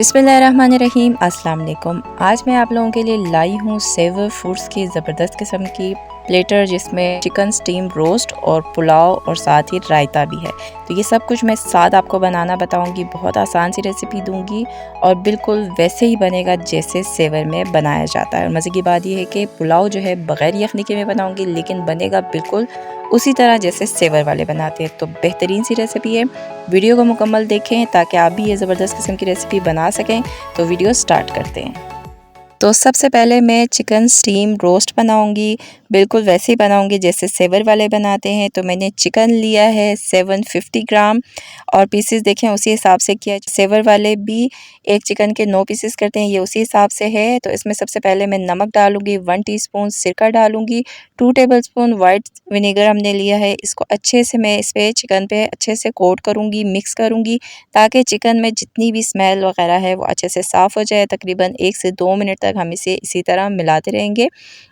बिस्मिल्लाहिर्रहमानिर्रहीम अस्सलाम वालेकुम। आज मैं आप लोगों के लिए लाई हूँ सेवर फूड्स की ज़बरदस्त किस्म की प्लेटर, जिसमें चिकन स्टीम रोस्ट और पुलाव और साथ ही रायता भी है। तो ये सब कुछ मैं साथ आपको बनाना बताऊंगी। बहुत आसान सी रेसिपी दूंगी और बिल्कुल वैसे ही बनेगा जैसे सेवर में बनाया जाता है। और मज़े की बात यह है कि पुलाव जो है बग़ैर यखनी के मैं बनाऊंगी, लेकिन बनेगा बिल्कुल उसी तरह जैसे सेवर वाले बनाते हैं। तो बेहतरीन सी रेसिपी है। वीडियो को मुकम्मल देखें ताकि आप भी ये ज़बरदस्त किस्म की रेसिपी बना सकें। तो वीडियो स्टार्ट करते हैं। तो सबसे पहले मैं चिकन स्टीम रोस्ट बनाऊंगी, बिल्कुल वैसे ही बनाऊंगी जैसे सेवर वाले बनाते हैं। तो मैंने चिकन लिया है 750 ग्राम और पीसेस देखें उसी हिसाब से किया। सेवर वाले भी एक चिकन के 9 पीसेस करते हैं, ये उसी हिसाब से है। तो इसमें सबसे पहले मैं नमक डालूंगी, 1 टीस्पून सिरका डालूंगी, 2 टेबलस्पून वाइट विनेगर हमने लिया है। इसको अच्छे से मैं इस पे चिकन पे अच्छे से कोट करूँगी, मिक्स करूँगी, ताकि चिकन में जितनी भी स्मेल वगैरह है वो अच्छे से साफ़ हो जाए। तकरीबन 1 से 2 मिनट तक हम इसे इसी तरह मिलाते रहेंगे।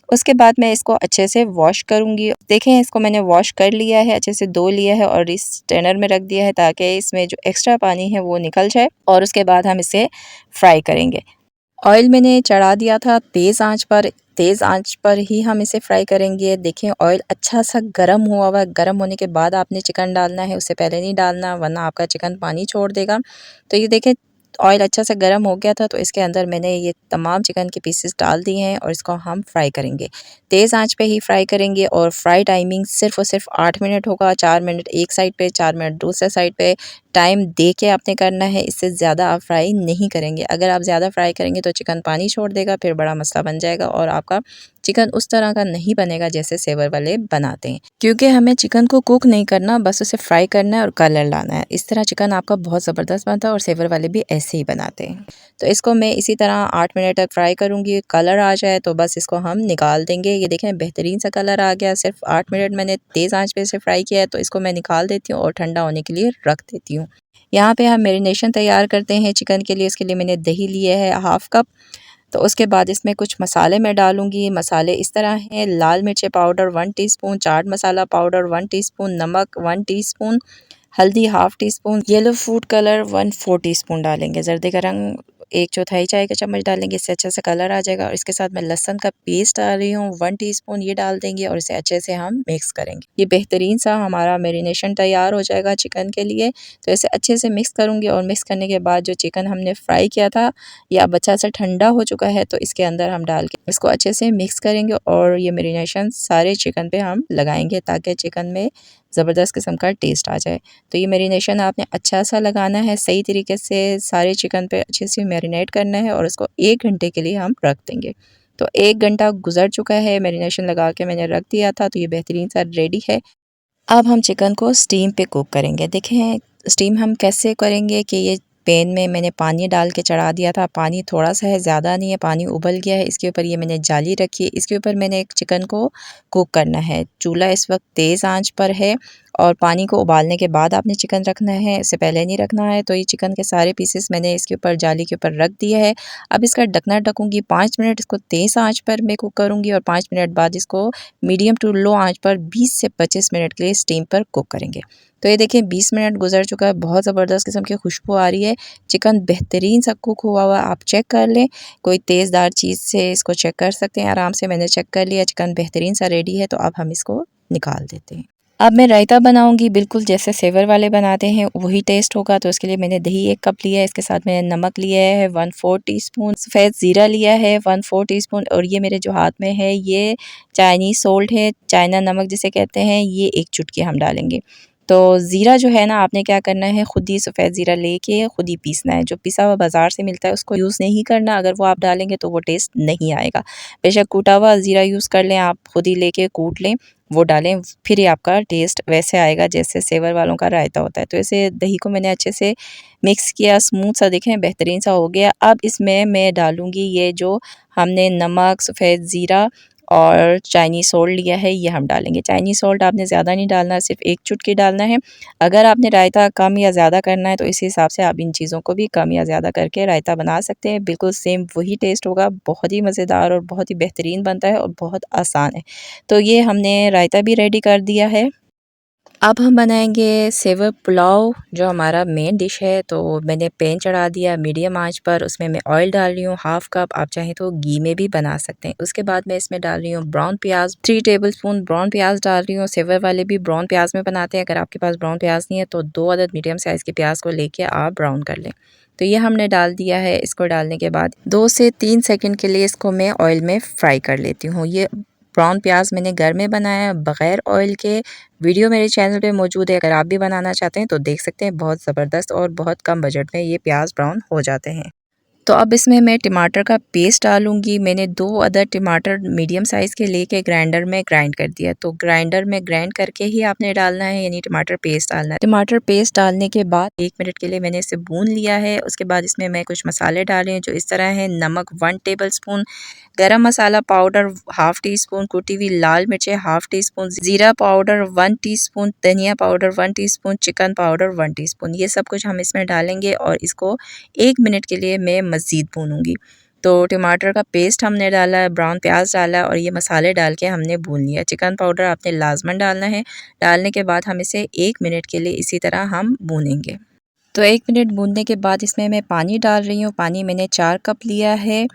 उसके बाद मैं इसको अच्छे से वॉश करूँगी। देखें, इसको मैंने वॉश कर लिया है, अच्छे से धो लिया है और इस स्ट्रेनर में रख दिया है ताकि इसमें जो एक्स्ट्रा पानी है वो निकल जाए। और उसके बाद हम इसे फ्राई करेंगे। ऑयल मैंने चढ़ा दिया था तेज़ आंच पर ही हम इसे फ्राई करेंगे। देखें, ऑयल अच्छा सा गर्म हुआ हुआ है। गर्म होने के बाद आपने चिकन डालना है, उससे पहले नहीं डालना, वरना आपका चिकन पानी छोड़ देगा। तो ये देखें, ऑयल अच्छा से गर्म हो गया था। तो इसके अंदर मैंने ये तमाम चिकन के पीसेस डाल दिए हैं और इसको हम फ्राई करेंगे। तेज़ आंच पे ही फ्राई करेंगे और फ्राई टाइमिंग सिर्फ़ और सिर्फ 8 मिनट होगा। 4 मिनट एक साइड पे, 4 मिनट दूसरे साइड पे टाइम दे के आपने करना है। इससे ज़्यादा आप फ्राई नहीं करेंगे। अगर आप ज़्यादा फ्राई करेंगे तो चिकन पानी छोड़ देगा, फिर बड़ा मसला बन जाएगा और आपका चिकन उस तरह का नहीं बनेगा जैसे सेवर वाले बनाते हैं। क्योंकि हमें चिकन को कुक नहीं करना, बस उसे फ्राई करना है और कलर लाना है। इस तरह चिकन आपका बहुत ज़बरदस्त बनता है और सेवर वाले भी ऐसे ही बनाते हैं। तो इसको मैं इसी तरह 8 मिनट तक फ्राई करूँगी। कलर आ जाए तो बस इसको हम निकाल देंगे। ये देखें, बेहतरीन सा कलर आ गया। सिर्फ 8 मिनट मैंने तेज़ आंच पे इसे फ्राई किया है। तो इसको मैं निकाल देती हूँ और ठंडा होने के लिए रख देती हूँ। यहाँ पे हम मैरिनेशन तैयार करते हैं चिकन के लिए। उसके लिए मैंने दही लिया है हाफ़ कप। तो उसके बाद इसमें कुछ मसाले मैं डालूँगी। मसाले इस तरह हैं: लाल मिर्च powder 1 teaspoon, chaat masala powder 1 teaspoon, नमक 1 टीस्पून, हल्दी half teaspoon, yellow food colour 1/4 teaspoon डालेंगे। ज़र्दे का रंग 1/4 चाय का चम्मच डालेंगे, इससे अच्छा सा कलर आ जाएगा। और इसके साथ मैं लहसुन का पेस्ट डाल रही हूँ 1 टीस्पून, ये डाल देंगे और इसे अच्छे से हम मिक्स करेंगे। ये बेहतरीन सा हमारा मैरिनेशन तैयार हो जाएगा चिकन के लिए। तो इसे अच्छे से मिक्स करूँगी और मिक्स करने के बाद जो चिकन हमने फ्राई किया था, ये अब अच्छा सा ठंडा हो चुका है। तो इसके अंदर हम डाल के इसको अच्छे से मिक्स करेंगे और ये मैरिनेशन सारे चिकन पे हम लगाएंगे ताकि चिकन में ज़बरदस्त किस्म का टेस्ट आ जाए। तो ये मैरिनेशन आपने अच्छा सा लगाना है, सही तरीके से सारे चिकन पे अच्छे से मैरिनेट करना है और इसको 1 घंटे के लिए हम रख देंगे। तो 1 घंटा गुजर चुका है, मैरिनेशन लगा के मैंने रख दिया था। तो ये बेहतरीन सा रेडी है। अब हम चिकन को स्टीम पे कुक करेंगे। देखें, स्टीम हम कैसे करेंगे कि ये पैन में मैंने पानी डाल के चढ़ा दिया था। पानी थोड़ा सा है, ज़्यादा नहीं है, पानी उबल गया है। इसके ऊपर ये मैंने जाली रखी है, इसके ऊपर मैंने एक चिकन को कुक करना है। चूल्हा इस वक्त तेज़ आंच पर है और पानी को उबालने के बाद आपने चिकन रखना है, इससे पहले नहीं रखना है। तो ये चिकन के सारे पीसेस मैंने इसके ऊपर जाली के ऊपर रख दिया है। अब इसका ढकना ढकूँगी 5 मिनट, इसको तेज़ आंच पर मैं कुक करूँगी और 5 मिनट बाद इसको मीडियम टू लो आंच पर 20 से 25 मिनट के लिए स्टीम पर कुक करेंगे। तो ये देखिए 20 मिनट गुजर चुका है, बहुत ज़बरदस्त किस्म की खुशबू आ रही है। चिकन बेहतरीन सा कुक हुआ हुआ आप चेक कर लें, कोई तेज़दार चीज़ से इसको चेक कर सकते हैं आराम से। मैंने चेक कर लिया, चिकन बेहतरीन सा रेडी है। तो अब हम इसको निकाल देते हैं। अब मैं रायता बनाऊंगी, बिल्कुल जैसे सेवर वाले बनाते हैं वही टेस्ट होगा। तो उसके लिए मैंने दही 1 कप लिया है, इसके साथ मैंने नमक लिया है 1/4 टीस्पून, सफ़ेद ज़ीरा लिया है 1/4 टीस्पून और ये मेरे जो हाथ में है ये चाइनीज़ सॉल्ट है, चाइना नमक जिसे कहते हैं, ये 1 चुटकी हम डालेंगे। तो ज़ीरा जो है ना, आपने क्या करना है, ख़ुद ही सफ़ेद ज़ीरा लेके ख़ुद ही पीसना है। जो पिसा हुआ बाज़ार से मिलता है उसको यूज़ नहीं करना, अगर वो आप डालेंगे तो वो टेस्ट नहीं आएगा। बेशक कूटा हुआ ज़ीरा यूज़ कर लें, आप ख़ुद ही लेके कूट लें, वो डालें, फिर ही आपका टेस्ट वैसे आएगा जैसे सेवर वालों का रायता होता है। तो ऐसे दही को मैंने अच्छे से मिक्स किया, स्मूथ सा देखें बेहतरीन सा हो गया। अब इसमें मैं डालूँगी ये जो हमने नमक, सफ़ेद ज़ीरा और चाइनीज़ सॉल्ट लिया है, ये हम डालेंगे। चाइनीज़ सॉल्ट आपने ज़्यादा नहीं डालना, सिर्फ 1 चुटकी डालना है। अगर आपने रायता कम या ज़्यादा करना है तो इस हिसाब से आप इन चीज़ों को भी कम या ज़्यादा करके रायता बना सकते हैं। बिल्कुल सेम वही टेस्ट होगा, बहुत ही मज़ेदार और बहुत ही बेहतरीन बनता है और बहुत आसान है। तो ये हमने रायता भी रेडी कर दिया है। अब हम बनाएंगे सेवर पुलाव जो हमारा मेन डिश है। तो मैंने पैन चढ़ा दिया मीडियम आंच पर, उसमें मैं ऑयल डाल रही हूँ हाफ़ कप, आप चाहें तो घी में भी बना सकते हैं। उसके बाद मैं इसमें डाल रही हूँ ब्राउन प्याज, 3 टेबलस्पून ब्राउन प्याज डाल रही हूँ। सेवर वाले भी ब्राउन प्याज में बनाते हैं, अगर आपके पास ब्राउन प्याज नहीं है तो 2 अदद मीडियम साइज़ के प्याज को लेके आप ब्राउन कर लें। तो ये हमने डाल दिया है। इसको डालने के बाद 2 से 3 सेकंड के लिए इसको मैं ऑयल में फ्राई कर लेती हूँ। ये ब्राउन प्याज मैंने घर में बनाया है बग़ैर ऑयल के। वीडियो मेरे चैनल पे मौजूद है, अगर आप भी बनाना चाहते हैं तो देख सकते हैं। बहुत ज़बरदस्त और बहुत कम बजट में ये प्याज ब्राउन हो जाते हैं। तो अब इसमें मैं टमाटर का पेस्ट डालूँगी। मैंने 2 अदर टमाटर मीडियम साइज़ के लेके ग्राइंडर में ग्राइंड कर दिया। तो ग्राइंडर में ग्राइंड करके ही आपने डालना है, यानी टमाटर पेस्ट डालना है। टमाटर पेस्ट डालने के बाद 1 मिनट के लिए मैंने इसे भून लिया है। उसके बाद इसमें मैं कुछ मसाले डाले हैं जो इस तरह हैं। नमक 1 टेबलस्पून, गरम मसाला पाउडर हाफ़ टी स्पून, कुटी हुई लाल मिर्चें हाफ़ टी स्पून, ज़ीरा पाउडर 1 टीस्पून, धनिया powder 1 teaspoon, chicken powder 1 teaspoon. ये सब कुछ हम इसमें डालेंगे और इसको 1 मिनट के लिए मैं मज़ीद भूनूंगी। तो टमाटर का पेस्ट हमने डाला है, ब्राउन प्याज डाला और ये मसाले डाल के हमने भून लिया। चिकन पाउडर आपने लाजमन डालना है। डालने के बाद हम इसे 1 मिनट के लिए इसी तरह हम भूनेंगे। तो 1 मिनट भूनने के बाद इसमें मैं पानी डाल रही हूँ। पानी मैंने 4 कप लिया है।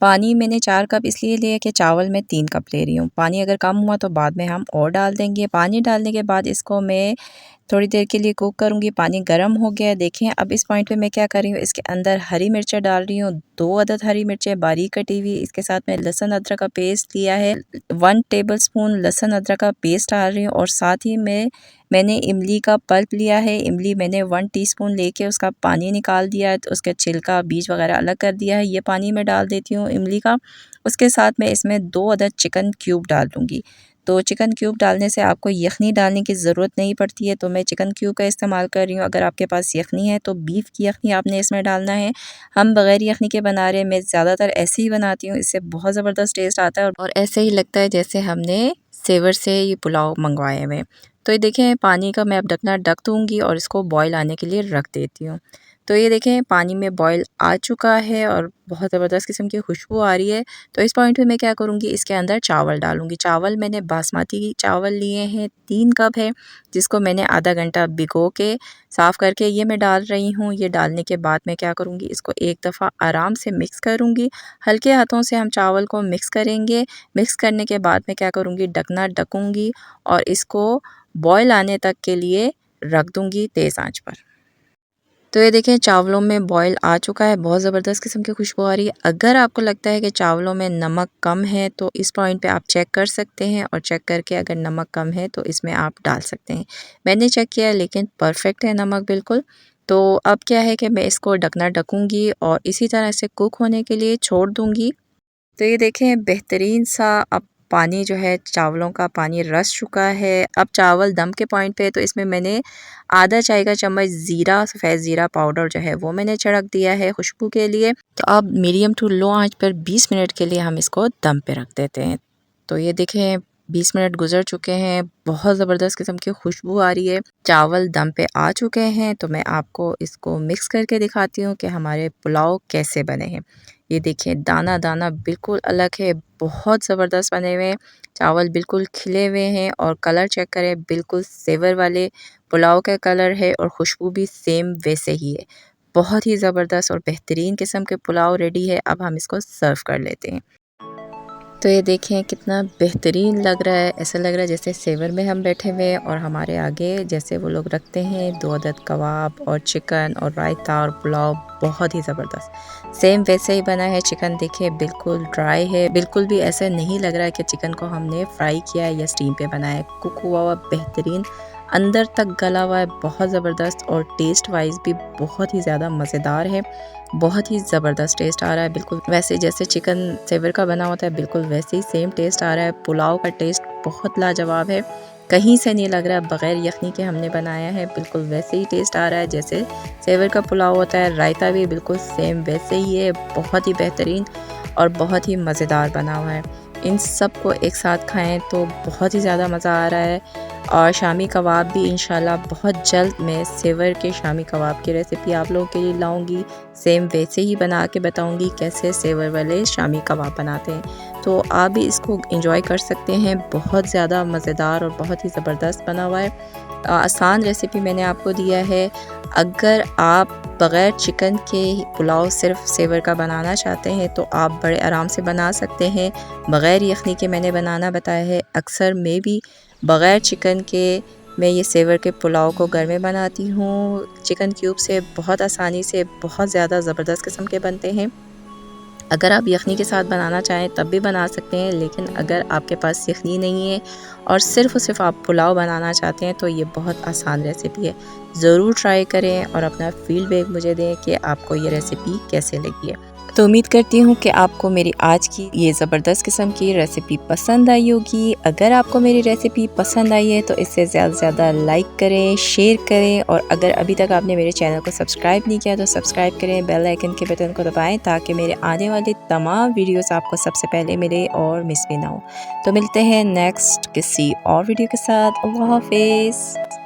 पानी मैंने 4 कप इसलिए लिया कि चावल मैं 3 कप ले रही हूँ। पानी अगर कम हुआ तो बाद में हम और डाल देंगे। पानी डालने के बाद इसको मैं थोड़ी देर के लिए कुक करूँगी। पानी गर्म हो गया है, देखें। अब इस पॉइंट पे मैं क्या कर रही हूँ, इसके अंदर हरी मिर्चें डाल रही हूँ, 2 अदद हरी मिर्चें बारीक कटी हुई। इसके साथ मैं लहसुन अदरक का पेस्ट लिया है, 1 टेबलस्पून लहसुन अदरक का पेस्ट डाल रही हूँ। और साथ ही मैंने इमली का पल्प लिया है। इमली मैंने 1 टीस्पून लेके उसका पानी निकाल दिया है, तो उसका छिलका बीज वगैरह अलग कर दिया है। ये पानी मैं डाल देती हूँ इमली का। उसके साथ मैं इसमें 2 अदद चिकन क्यूब डाल दूँगी। तो चिकन क्यूब डालने से आपको यखनी डालने की ज़रूरत नहीं पड़ती है, तो मैं चिकन क्यूब का इस्तेमाल कर रही हूँ। अगर आपके पास यखनी है तो बीफ की यखनी आपने इसमें डालना है। हम बग़ैर यखनी के बना रहे हैं। मैं ज़्यादातर ऐसे ही बनाती हूँ, इससे बहुत ज़बरदस्त टेस्ट आता है और ऐसे ही लगता है जैसे हमने सेवर से ये पुलाव मंगवाए हुए। तो ये देखें, पानी का मैं अब ढकना ढक दूँगी और इसको बॉयल आने के लिए रख देती हूँ। तो ये देखें, पानी में बॉयल आ चुका है और बहुत ज़बरदस्त किस्म की खुशबू आ रही है। तो इस पॉइंट पे मैं क्या करूँगी, इसके अंदर चावल डालूँगी। चावल मैंने बासमती चावल लिए हैं, 3 कप है, जिसको मैंने आधा घंटा भिगो के साफ़ करके ये मैं डाल रही हूँ। ये डालने के बाद मैं क्या करूँगी, इसको एक दफ़ा आराम से मिक्स करूँगी। हल्के हाथों से हम चावल को मिक्स करेंगे। मिक्स करने के बाद मैं क्या करूँगी, ढकना ढकूँगी और इसको बॉयल आने तक के लिए रख दूँगी तेज़ आँच पर। तो ये देखें, चावलों में बॉयल आ चुका है, बहुत ज़बरदस्त किस्म की खुशबू आ रही है। अगर आपको लगता है कि चावलों में नमक कम है तो इस पॉइंट पे आप चेक कर सकते हैं और चेक करके अगर नमक कम है तो इसमें आप डाल सकते हैं। मैंने चेक किया लेकिन परफेक्ट है नमक बिल्कुल। तो अब क्या है कि मैं इसको ढकना ढकूँगी और इसी तरह से कुक होने के लिए छोड़ दूँगी। तो ये देखें, बेहतरीन सा अब पानी जो है, चावलों का पानी रस चुका है। अब चावल दम के पॉइंट पे है, तो इसमें मैंने आधा चाय का चम्मच ज़ीरा, सफ़ेद ज़ीरा पाउडर जो है वो मैंने छिड़क दिया है खुशबू के लिए। तो अब मीडियम टू लो आंच पर 20 मिनट के लिए हम इसको दम पे रख देते हैं। तो ये देखें, 20 मिनट गुजर चुके हैं, बहुत ज़बरदस्त किस्म की खुशबू आ रही है। चावल दम पे आ चुके हैं, तो मैं आपको इसको मिक्स करके दिखाती हूँ कि हमारे पुलाव कैसे बने हैं। ये देखिए, दाना दाना बिल्कुल अलग है, बहुत ज़बरदस्त बने हुए हैं। चावल बिल्कुल खिले हुए हैं और कलर चेक करें, बिल्कुल सेवर वाले पुलाव का कलर है और खुशबू भी सेम वैसे ही है। बहुत ही ज़बरदस्त और बेहतरीन किस्म के पुलाव रेडी है। अब हम इसको सर्व कर लेते हैं। तो ये देखें, कितना बेहतरीन लग रहा है। ऐसा लग रहा है जैसे सेवर में हम बैठे हुए हैं और हमारे आगे जैसे वो लोग रखते हैं 2 अदद कबाब और चिकन और रायता और पुलाव, बहुत ही ज़बरदस्त सेम वैसे ही बना है। चिकन देखिए बिल्कुल ड्राई है, बिल्कुल भी ऐसे नहीं लग रहा है कि चिकन को हमने फ्राई किया है या स्टीम पे बनाया है। कुक हुआ हुआ बेहतरीन, अंदर तक गला हुआ है, बहुत ज़बरदस्त और टेस्ट वाइज भी बहुत ही ज़्यादा मज़ेदार है। बहुत ही ज़बरदस्त टेस्ट आ रहा है, बिल्कुल वैसे जैसे चिकन सेवर का बना होता है बिल्कुल वैसे ही सेम टेस्ट आ रहा है। पुलाव का टेस्ट बहुत लाजवाब है, कहीं से नहीं लग रहा है बग़ैर यखनी के हमने बनाया है। बिल्कुल वैसे ही टेस्ट आ रहा है जैसे सेवर का पुलाव होता है। रायता भी बिल्कुल सेम वैसे ही है, बहुत ही बेहतरीन और बहुत ही मज़ेदार बना हुआ है। इन सब को एक साथ खाएं तो बहुत ही ज़्यादा मज़ा आ रहा है। और शामी कबाब भी इंशाल्लाह बहुत जल्द मैं सेवर के शामी कबाब की रेसिपी आप लोगों के लिए लाऊंगी। सेम वैसे ही बना के बताऊंगी कैसे सेवर वाले शामी कबाब बनाते हैं, तो आप भी इसको एंजॉय कर सकते हैं। बहुत ज़्यादा मज़ेदार और बहुत ही ज़बरदस्त बना हुआ है। आसान रेसिपी मैंने आपको दिया है। अगर आप बग़ैर चिकन के पुलाव सिर्फ सेवर का बनाना चाहते हैं तो आप बड़े आराम से बना सकते हैं। बग़ैर यखनी के मैंने बनाना बताया है। अक्सर मैं भी बग़ैर चिकन के मैं ये सेवर के पुलाव को घर में बनाती हूँ। चिकन क्यूब से बहुत आसानी से बहुत ज़्यादा ज़बरदस्त किस्म के बनते हैं। अगर आप यखनी के साथ बनाना चाहें तब भी बना सकते हैं, लेकिन अगर आपके पास यखनी नहीं है और सिर्फ़ आप पुलाव बनाना चाहते हैं तो ये बहुत आसान रेसिपी है। ज़रूर ट्राई करें और अपना फ़ीडबैक मुझे दें कि आपको ये रेसिपी कैसे लगी है। तो उम्मीद करती हूँ कि आपको मेरी आज की ये ज़बरदस्त किस्म की रेसिपी पसंद आई होगी। अगर आपको मेरी रेसिपी पसंद आई है तो इसे ज़्यादा से ज़्यादा लाइक करें, शेयर करें और अगर अभी तक आपने मेरे चैनल को सब्सक्राइब नहीं किया तो सब्सक्राइब करें, बेल आइकन के बटन को दबाएं ताकि मेरे आने वाले तमाम वीडियोस आपको सबसे पहले मिले और मिस भी ना हो। तो मिलते हैं नेक्स्ट किसी और वीडियो के साथ। अल्लाह हाफ़िज़।